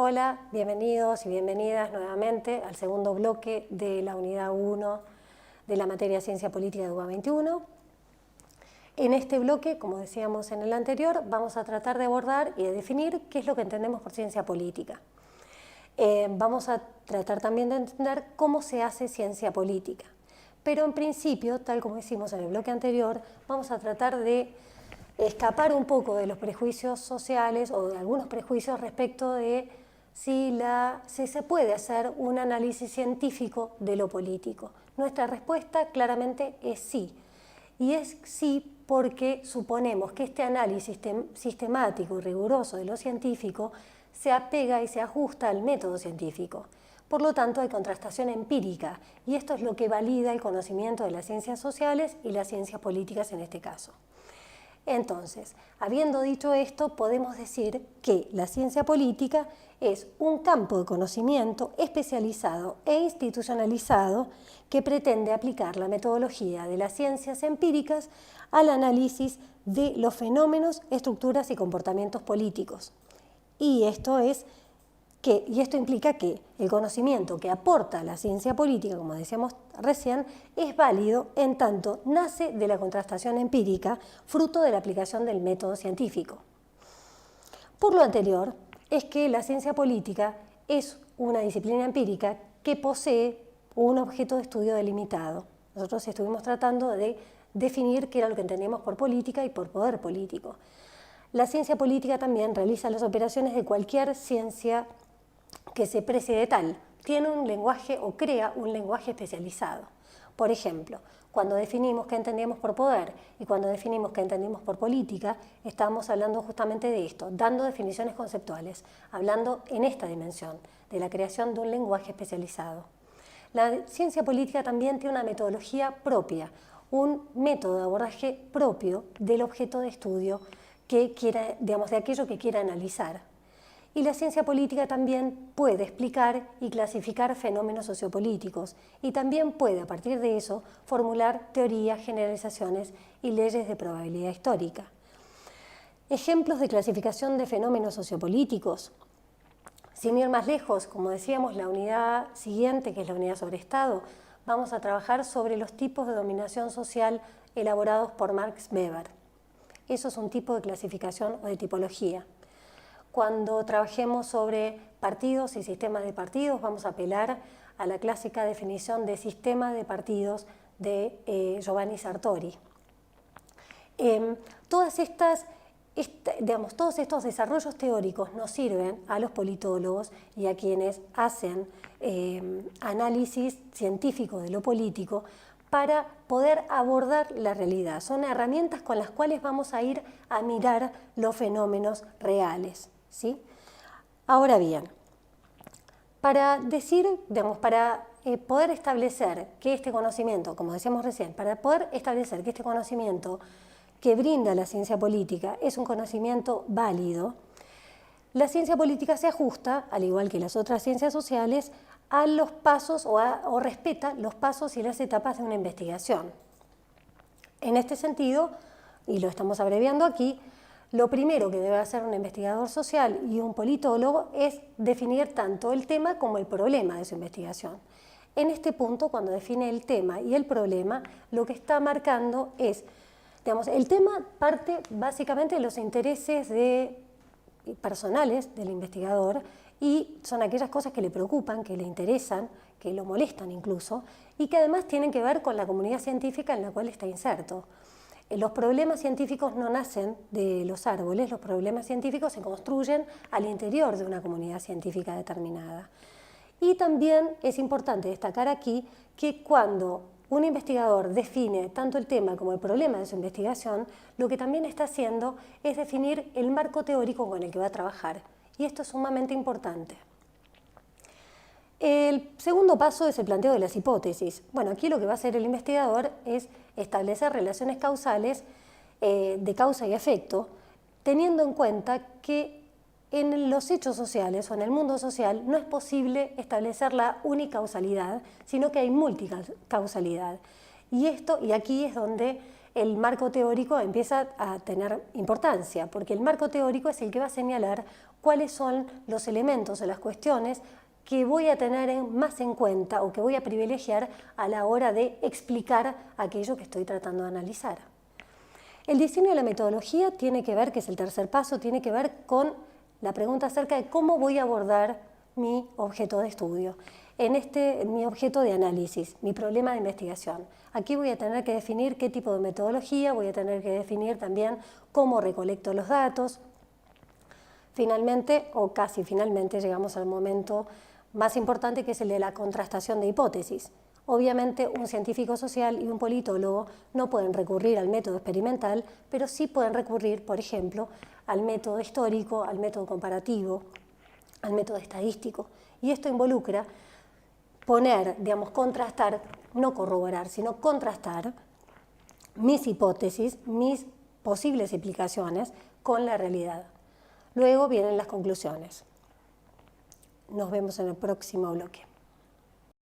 Hola, bienvenidos y bienvenidas nuevamente al segundo bloque de la unidad 1 de la materia Ciencia Política de UBA 21. En este bloque, como decíamos en el anterior, vamos a tratar de abordar y de definir qué es lo que entendemos por ciencia política. Vamos a tratar también de entender cómo se hace ciencia política. Pero en principio, tal como hicimos en el bloque anterior, vamos a tratar de escapar un poco de los prejuicios sociales o de algunos prejuicios respecto de si se puede hacer un análisis científico de lo político. Nuestra respuesta claramente es sí. Y es sí porque suponemos que este análisis sistemático y riguroso de lo científico se apega y se ajusta al método científico. Por lo tanto, hay contrastación empírica, y esto es lo que valida el conocimiento de las ciencias sociales y las ciencias políticas en este caso. Entonces, habiendo dicho esto, podemos decir que la ciencia política es un campo de conocimiento especializado e institucionalizado que pretende aplicar la metodología de las ciencias empíricas al análisis de los fenómenos, estructuras y comportamientos políticos. Y esto implica que el conocimiento que aporta la ciencia política, como decíamos recién, es válido en tanto nace de la contrastación empírica, fruto de la aplicación del método científico. Por lo anterior, es que la ciencia política es una disciplina empírica que posee un objeto de estudio delimitado. Nosotros estuvimos tratando de definir qué era lo que entendíamos por política y por poder político. La ciencia política también realiza las operaciones de cualquier ciencia que se precie de tal, tiene un lenguaje o crea un lenguaje especializado. Por ejemplo, cuando definimos qué entendíamos por poder y cuando definimos qué entendimos por política, estamos hablando justamente de esto, dando definiciones conceptuales, hablando en esta dimensión, de la creación de un lenguaje especializado. La ciencia política también tiene una metodología propia, un método de abordaje propio del objeto de estudio de aquello que quiera analizar. Y la ciencia política también puede explicar y clasificar fenómenos sociopolíticos y también puede, a partir de eso, formular teorías, generalizaciones y leyes de probabilidad histórica. Ejemplos de clasificación de fenómenos sociopolíticos. Sin ir más lejos, como decíamos, la unidad siguiente, que es la unidad sobre Estado, vamos a trabajar sobre los tipos de dominación social elaborados por Max Weber. Eso es un tipo de clasificación o de tipología. Cuando trabajemos sobre partidos y sistemas de partidos, vamos a apelar a la clásica definición de sistema de partidos de Giovanni Sartori. Todos estos desarrollos teóricos nos sirven a los politólogos y a quienes hacen análisis científico de lo político para poder abordar la realidad. Son herramientas con las cuales vamos a ir a mirar los fenómenos reales, ¿sí? Ahora bien, para poder establecer que este conocimiento, como decíamos recién, para poder establecer que este conocimiento que brinda la ciencia política es un conocimiento válido, la ciencia política se ajusta, al igual que las otras ciencias sociales, a los pasos o respeta los pasos y las etapas de una investigación. En este sentido, y lo estamos abreviando aquí, lo primero que debe hacer un investigador social y un politólogo es definir tanto el tema como el problema de su investigación. En este punto, cuando define el tema y el problema, lo que está marcando es, el tema parte básicamente de los intereses personales del investigador y son aquellas cosas que le preocupan, que le interesan, que lo molestan incluso, y que además tienen que ver con la comunidad científica en la cual está inserto. Los problemas científicos no nacen de los árboles, los problemas científicos se construyen al interior de una comunidad científica determinada. Y también es importante destacar aquí que cuando un investigador define tanto el tema como el problema de su investigación, lo que también está haciendo es definir el marco teórico con el que va a trabajar. Y esto es sumamente importante. El segundo paso es el planteo de las hipótesis. Bueno, aquí lo que va a hacer el investigador es establecer relaciones causales de causa y efecto, teniendo en cuenta que en los hechos sociales o en el mundo social no es posible establecer la unicausalidad, sino que hay multicausalidad. Y aquí es donde el marco teórico empieza a tener importancia, porque el marco teórico es el que va a señalar cuáles son los elementos o las cuestiones que voy a tener más en cuenta o que voy a privilegiar a la hora de explicar aquello que estoy tratando de analizar. El diseño de la metodología tiene que ver, que es el tercer paso, tiene que ver con la pregunta acerca de cómo voy a abordar mi objeto de estudio, mi objeto de análisis, mi problema de investigación. Aquí voy a tener que definir qué tipo de metodología, voy a tener que definir también cómo recolecto los datos. Finalmente, o casi finalmente, llegamos al momento más importante, que es el de la contrastación de hipótesis. Obviamente un científico social y un politólogo no pueden recurrir al método experimental, pero sí pueden recurrir, por ejemplo, al método histórico, al método comparativo, al método estadístico. Y esto involucra poner, digamos, contrastar, no corroborar, sino contrastar mis hipótesis, mis posibles implicaciones con la realidad. Luego vienen las conclusiones. Nos vemos en el próximo bloque.